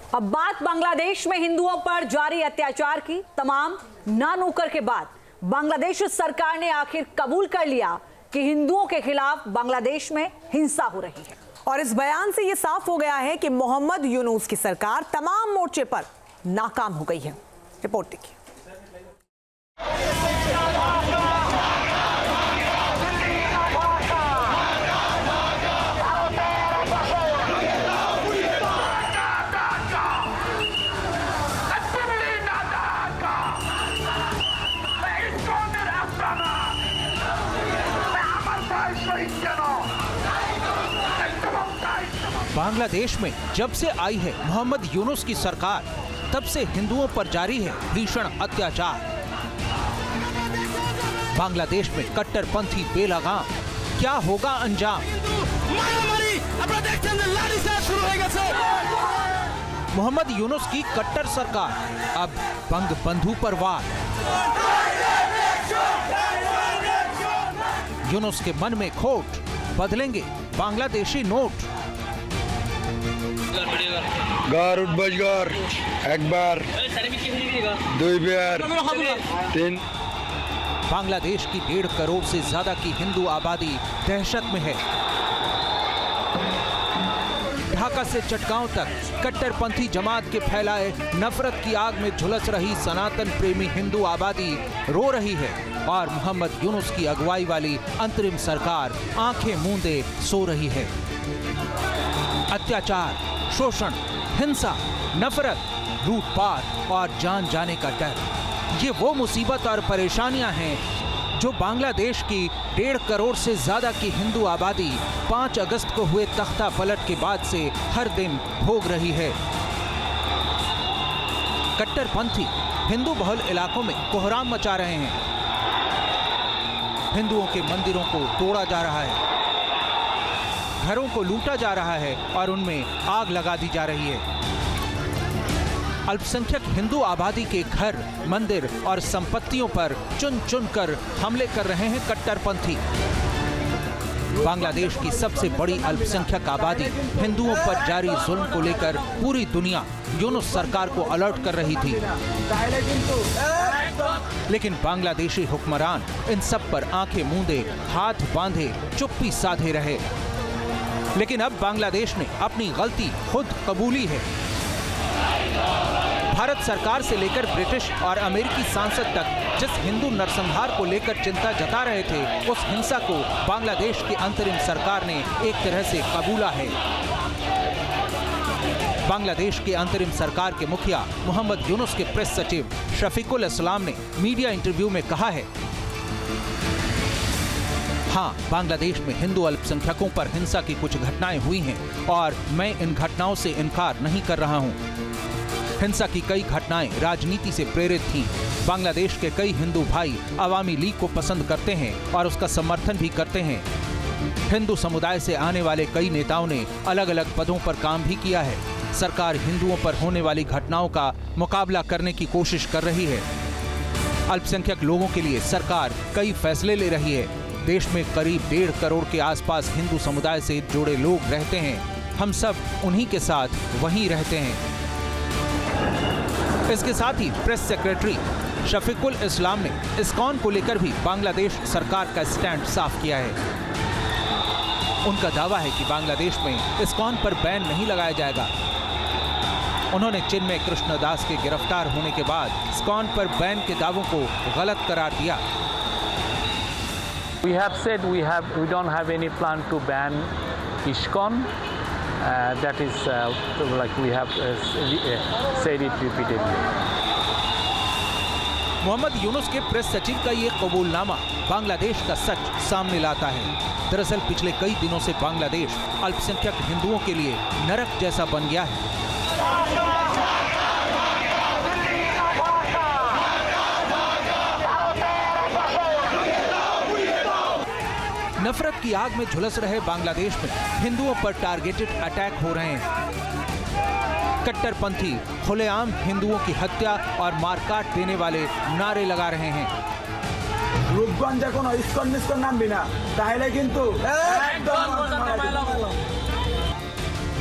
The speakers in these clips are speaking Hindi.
अब बात बांग्लादेश में हिंदुओं पर जारी अत्याचार की। तमाम ना नोकर के बाद बांग्लादेश सरकार ने आखिर कबूल कर लिया कि हिंदुओं के खिलाफ बांग्लादेश में हिंसा हो रही है। और इस बयान से यह साफ हो गया है कि मोहम्मद यूनुस की सरकार तमाम मोर्चे पर नाकाम हो गई है। रिपोर्ट देखिए। बांग्लादेश में जब से आई है मोहम्मद यूनुस की सरकार, तब से हिंदुओं पर जारी है भीषण अत्याचार। बांग्लादेश में कट्टरपंथी बेलगाम, क्या होगा अंजाम? मोहम्मद यूनुस की कट्टर सरकार अब बंग बंधु पर वार। यूनुस के मन में खोट, बदलेंगे बांग्लादेशी नोट। घर उठ बज घर एक बार दुई बार तीन। बांग्लादेश की 1.5 करोड़ से ज्यादा की हिंदू आबादी दहशत में है। ढाका से चटगांव तक कट्टरपंथी जमात के फैलाए नफरत की आग में झुलस रही सनातन प्रेमी हिंदू आबादी रो रही है और मोहम्मद यूनुस की अगुवाई वाली अंतरिम सरकार आंखें मूंदे सो रही है। अत्याचार, शोषण, हिंसा, नफरत, लूटपाट और जान जाने का डर, ये वो मुसीबत और परेशानियां हैं जो बांग्लादेश की 1.5 करोड़ से ज्यादा की हिंदू आबादी 5 अगस्त को हुए तख्ता पलट के बाद से हर दिन भोग रही है। कट्टरपंथी हिंदू बहुल इलाकों में कोहराम मचा रहे हैं। हिंदुओं के मंदिरों को तोड़ा जा रहा है, घरों को लूटा जा रहा है और उनमें आग लगा दी जा रही है। अल्पसंख्यक हिंदू आबादी के घर, मंदिर और संपत्तियों पर चुन चुन कर हमले कर रहे हैं कट्टरपंथी। बांग्लादेश की सबसे बड़ी अल्पसंख्यक आबादी हिंदुओं पर जारी जुल्म को लेकर पूरी दुनिया यूनुस सरकार को अलर्ट कर रही थी, लेकिन बांग्लादेशी हुक्मरान इन सब पर आंखें मूंदे, हाथ बांधे, चुप्पी साधे रहे। लेकिन अब बांग्लादेश ने अपनी गलती खुद कबूली है। भारत सरकार से लेकर ब्रिटिश और अमेरिकी सांसद तक जिस हिंदू नरसंहार को लेकर चिंता जता रहे थे, उस हिंसा को बांग्लादेश की अंतरिम सरकार ने एक तरह से कबूला है। बांग्लादेश की अंतरिम सरकार के मुखिया मोहम्मद यूनुस के प्रेस सचिव शफीकुल इस्लाम ने मीडिया इंटरव्यू में कहा है, हाँ, बांग्लादेश में हिंदू अल्पसंख्यकों पर हिंसा की कुछ घटनाएं हुई हैं और मैं इन घटनाओं से इनकार नहीं कर रहा हूं। हिंसा की कई घटनाएं राजनीति से प्रेरित थीं। बांग्लादेश के कई हिंदू भाई अवामी लीग को पसंद करते हैं और उसका समर्थन भी करते हैं। हिंदू समुदाय से आने वाले कई नेताओं ने अलग अलग पदों पर काम भी किया है। सरकार हिंदुओं पर होने वाली घटनाओं का मुकाबला करने की कोशिश कर रही है। अल्पसंख्यक लोगों के लिए सरकार कई फैसले ले रही है। देश में करीब 1.5 करोड़ के आसपास हिंदू समुदाय से जुड़े लोग रहते हैं। हम सब उन्हीं के साथ वहीं रहते हैं। इसके साथ ही प्रेस सेक्रेटरी शफीकुल इस्लाम ने इस्कॉन को लेकर भी बांग्लादेश सरकार का स्टैंड साफ किया है। उनका दावा है कि बांग्लादेश में इस्कॉन पर बैन नहीं लगाया जाएगा। उन्होंने चिन्मय कृष्णदास के गिरफ्तार होने के बाद इस्कॉन पर बैन के दावों को गलत करार दिया। We have said we don't have any plan to ban ISKCON. That is like we have said it repeatedly. Mohammad Yunus के प्रेस सचिव का ये कबूलनामा बांग्लादेश का सच सामने लाता है। दरअसल पिछले कई दिनों से बांग्लादेश अल्पसंख्यक हिंदुओं के लिए नरक जैसा बन गया है। नफरत की आग में झुलस रहे बांग्लादेश में हिंदुओं पर टारगेटेड अटैक हो रहे हैं। कट्टरपंथी खुलेआम हिंदुओं की हत्या और मारकाट देने वाले नारे लगा रहे हैं। रूपगंजे कोनो इस्कन मिस्कन नाम बिना ताहले किंतु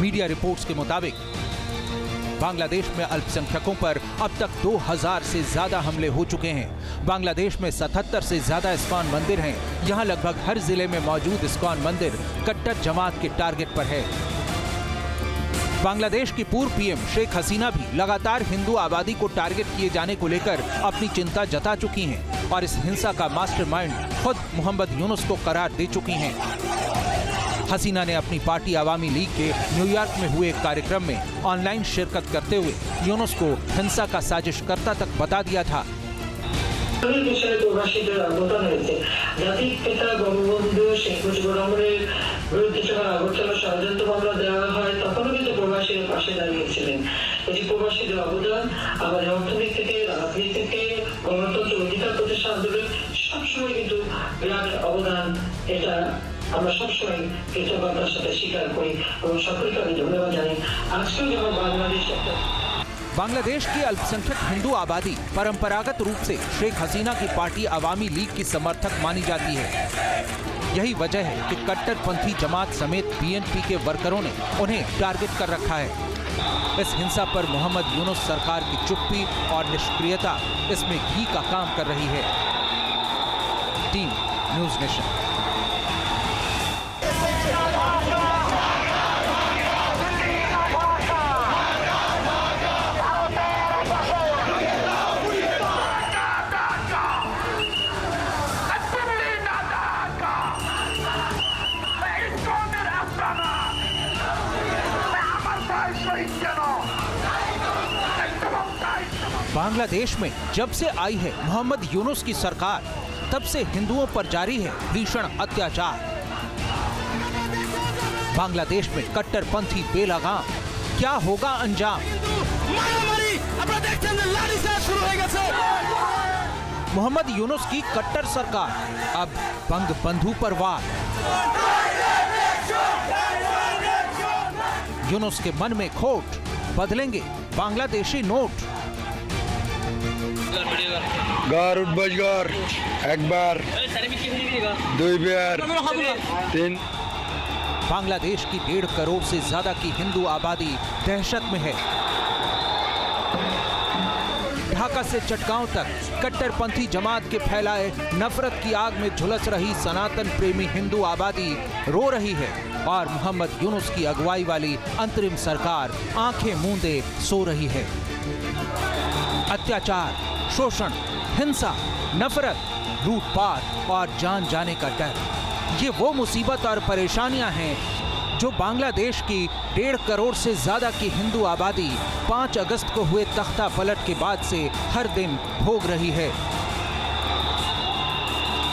मीडिया रिपोर्ट्स के मुताबिक बांग्लादेश में अल्पसंख्यकों पर अब तक 2000 से ज्यादा हमले हो चुके हैं। बांग्लादेश में 77 से ज्यादा इस्कॉन मंदिर हैं। यहाँ लगभग हर जिले में मौजूद इस्कॉन मंदिर कट्टर जमात के टारगेट पर है। बांग्लादेश की पूर्व पीएम शेख हसीना भी लगातार हिंदू आबादी को टारगेट किए जाने को लेकर अपनी चिंता जता चुकी हैं और इस हिंसा का मास्टरमाइंड खुद मोहम्मद यूनुस को करार दे चुकी हैं। हसीना ने अपनी पार्टी अवामी लीग के न्यूयॉर्क में हुए एक कार्यक्रम में ऑनलाइन शिरकत करते हुए यूनुस को हिंसा का साजिशकर्ता तक बता दिया था। প্রবাসীদের অবদান হয়েছে জাতির পিতা বঙ্গবন্ধু শেখ মুজিবুর রহমানের বিরুদ্ধে যখন আগরতলা ষড়যন্ত্র মামলা দেওয়া হয় তখনও কিন্তু প্রবাসীরা পাশে দাঁড়িয়েছিলেন। এই যে প্রবাসীদের অবদান আমাদের অর্থনীতি থেকে রাজনীতি থেকে গণতন্ত্র অধিকার প্রতিষ্ঠা আন্দোলন সবসময় কিন্তু বিরাট অবদান। এটা আমরা সবসময় কৃতজ্ঞতার সাথে স্বীকার করি এবং সকলকে আমি ধন্যবাদ জানাই। আজকেও যখন বাংলাদেশ একটা बांग्लादेश की अल्पसंख्यक हिंदू आबादी परंपरागत रूप से शेख हसीना की पार्टी अवामी लीग की समर्थक मानी जाती है। यही वजह है कि कट्टरपंथी जमात समेत बीएनपी के वर्करों ने उन्हें टारगेट कर रखा है। इस हिंसा पर मोहम्मद यूनुस सरकार की चुप्पी और निष्क्रियता इसमें घी का काम कर रही है। Team news nation. बांग्लादेश में जब से आई है मोहम्मद यूनुस की सरकार, तब से हिंदुओं पर जारी है भीषण अत्याचार। बांग्लादेश में कट्टरपंथी बेलगाम, क्या होगा अंजाम? मोहम्मद यूनुस की कट्टर सरकार, अब बंग बंधु पर वार। यूनुस के मन में खोट, बदलेंगे बांग्लादेशी नोट। घर उठबस घर एक बार 2 बार 3। बांग्लादेश की 1.5 करोड़ से ज्यादा की हिंदू आबादी दहशत में है। ढाका से चटगांव तक कट्टरपंथी जमात के फैलाए नफरत की आग में झुलस रही सनातन प्रेमी हिंदू आबादी रो रही है और मोहम्मद यूनुस की अगुवाई वाली अंतरिम सरकार आंखें मूंदे सो रही है। अत्याचार, शोषण, हिंसा, नफरत, लूटपाट और जान जाने का डर, ये वो मुसीबत और परेशानियां हैं जो बांग्लादेश की 1.5 करोड़ से ज्यादा की हिंदू आबादी 5 अगस्त को हुए तख्ता पलट के बाद से हर दिन भोग रही है।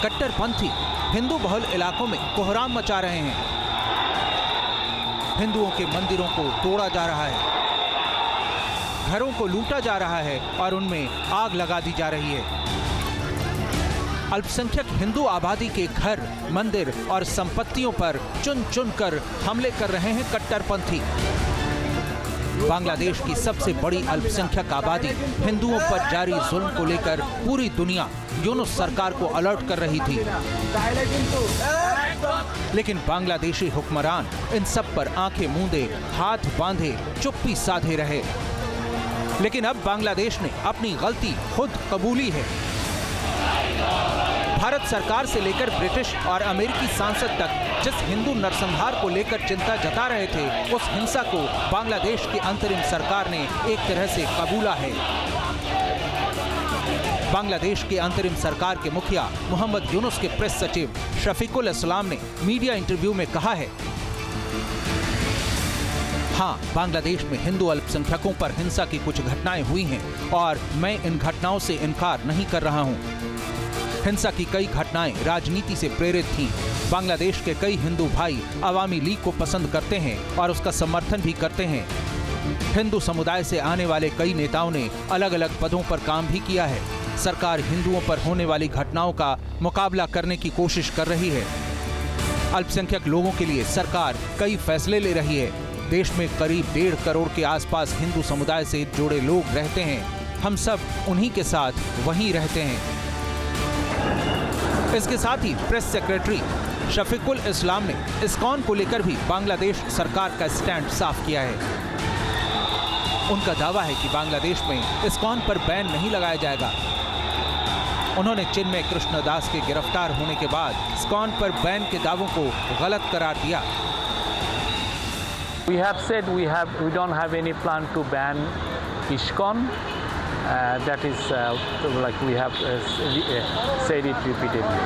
कट्टरपंथी हिंदू बहुल इलाकों में कोहराम मचा रहे हैं। हिंदुओं के मंदिरों को तोड़ा जा रहा है, घरों को लूटा जा रहा है और उनमें आग लगा दी जा रही है। अल्पसंख्यक हिंदू आबादी के घर, मंदिर और संपत्तियों पर चुन चुन कर हमले कर रहे हैं कट्टरपंथी। बांग्लादेश की सबसे बड़ी अल्पसंख्यक आबादी हिंदुओं पर जारी जुल्म को लेकर पूरी दुनिया यूनुस सरकार को अलर्ट कर रही थी, लेकिन बांग्लादेशी हुक्मरान इन सब पर आंखें मूंदे, हाथ बांधे, चुप्पी साधे रहे। लेकिन अब बांग्लादेश ने अपनी गलती खुद कबूली है। भारत सरकार से लेकर ब्रिटिश और अमेरिकी सांसद तक जिस हिंदू नरसंहार को लेकर चिंता जता रहे थे, उस हिंसा को बांग्लादेश की अंतरिम सरकार ने एक तरह से कबूला है। बांग्लादेश की अंतरिम सरकार के मुखिया मोहम्मद यूनुस के प्रेस सचिव शफीकुल इस्लाम ने मीडिया इंटरव्यू में कहा है, हाँ, बांग्लादेश में हिंदू अल्पसंख्यकों पर हिंसा की कुछ घटनाएं हुई हैं और मैं इन घटनाओं से इनकार नहीं कर रहा हूं। हिंसा की कई घटनाएं राजनीति से प्रेरित थीं। बांग्लादेश के कई हिंदू भाई अवामी लीग को पसंद करते हैं और उसका समर्थन भी करते हैं। हिंदू समुदाय से आने वाले कई नेताओं ने अलग अलग पदों पर काम भी किया है। सरकार हिंदुओं पर होने वाली घटनाओं का मुकाबला करने की कोशिश कर रही है। अल्पसंख्यक लोगों के लिए सरकार कई फैसले ले रही है। देश में करीब 1.5 करोड़ के आसपास हिंदू समुदाय से जुड़े लोग रहते हैं। हम सब उन्हीं के साथ वहीं रहते हैं। इसके साथ ही प्रेस सेक्रेटरी शफीकुल इस्लाम ने इस्कॉन को लेकर भी बांग्लादेश सरकार का स्टैंड साफ किया है। उनका दावा है कि बांग्लादेश में इस्कॉन पर बैन नहीं लगाया जाएगा। उन्होंने चिन्मय कृष्णदास के गिरफ्तार होने के बाद इस्कॉन पर बैन के दावों को गलत करार दिया। We have said we don't have any plan to ban ISKCON. That is like we have said it repeatedly.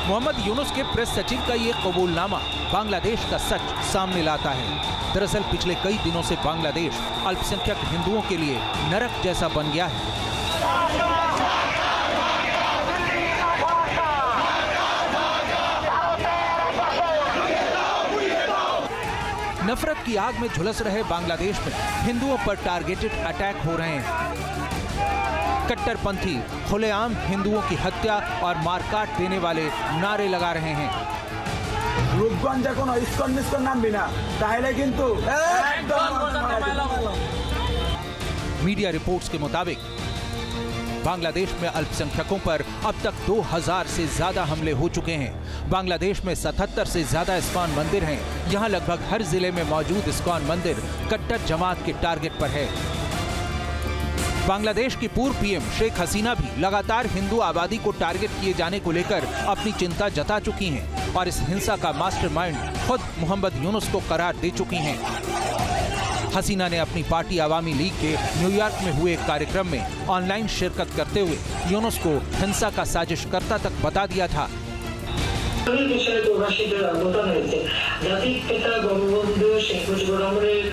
Mohammad Yunus के प्रेस सचिव का ये कबूलनामा बांग्लादेश का सच सामने लाता है। दरअसल पिछले कई दिनों से बांग्लादेश अल्पसंख्यक हिंदुओं के लिए नरक जैसा बन गया है। नफरत की आग में झुलस रहे बांग्लादेश में हिंदुओं पर टारगेटेड अटैक हो रहे हैं। कट्टरपंथी खुलेआम हिंदुओं की हत्या और मारकाट देने वाले नारे लगा रहे हैं। রূপগঞ্জে কোনো ইস্কন মিস্কন নামবি না, তাহলে কিন্তু मीडिया रिपोर्ट्स के मुताबिक बांग्लादेश में अल्पसंख्यकों पर अब तक 2000 से ज्यादा हमले हो चुके हैं। बांग्लादेश में 77 से ज्यादा इस्कॉन मंदिर हैं। यहाँ लगभग हर जिले में मौजूद इस्कॉन मंदिर कट्टर जमात के टारगेट पर है। बांग्लादेश की पूर्व पीएम शेख हसीना भी लगातार हिंदू आबादी को टारगेट किए जाने को लेकर अपनी चिंता जता चुकी हैं और इस हिंसा का मास्टरमाइंड खुद मोहम्मद यूनुस को करार दे चुकी हैं। हसीना ने अपनी पार्टी अवामी लीग के न्यूयॉर्क में हुए एक कार्यक्रम में ऑनलाइन शिरकत करते हुए यूनुस को हिंसा का साजिशकर्ता तक बता दिया था। প্রবাসীদের আহ্বান হয়েছে জাতির পিতা বঙ্গবন্ধু শেখ মুজিবুর রহমানের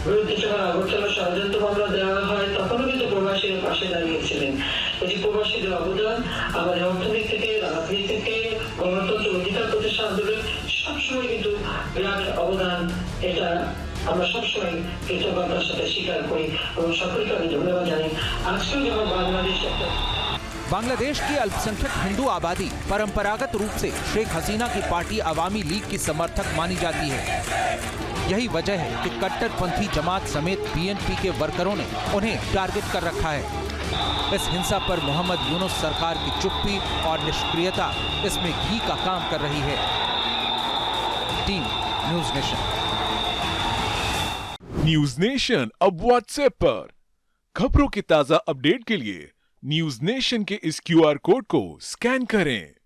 বিরুদ্ধে যখন আগরতলা ষড়যন্ত্র মামলা দেওয়া হয় তখনও কিন্তু প্রবাসীরা পাশে দাঁড়িয়েছিলেন। এই যে প্রবাসীদের অবদান আমাদের অর্থনীতি থেকে রাজনীতি থেকে গণতন্ত্র অধিকার প্রতিষ্ঠা আন্দোলন সবসময় কিন্তু বিরাট অবদান। এটা আমরা সবসময় কৃতজ্ঞতার সাথে স্বীকার করি এবং সকলকে আমি ধন্যবাদ জানাই। আজকেও যখন বাংলাদেশ একটা बांग्लादेश की अल्पसंख्यक हिंदू आबादी परंपरागत रूप से शेख हसीना की पार्टी अवामी लीग की समर्थक मानी जाती है। यही वजह है कि कट्टरपंथी जमात समेत बीएनपी के वर्करों ने उन्हें टारगेट कर रखा है। इस हिंसा पर मोहम्मद यूनुस सरकार की चुप्पी और निष्क्रियता इसमें घी का काम कर रही है। Team news nation. News nation अब व्हाट्सएप पर खबरों के ताजा अपडेट के लिए न्यूज़ नेशन के इस क्यूआर कोड को स्कैन करें।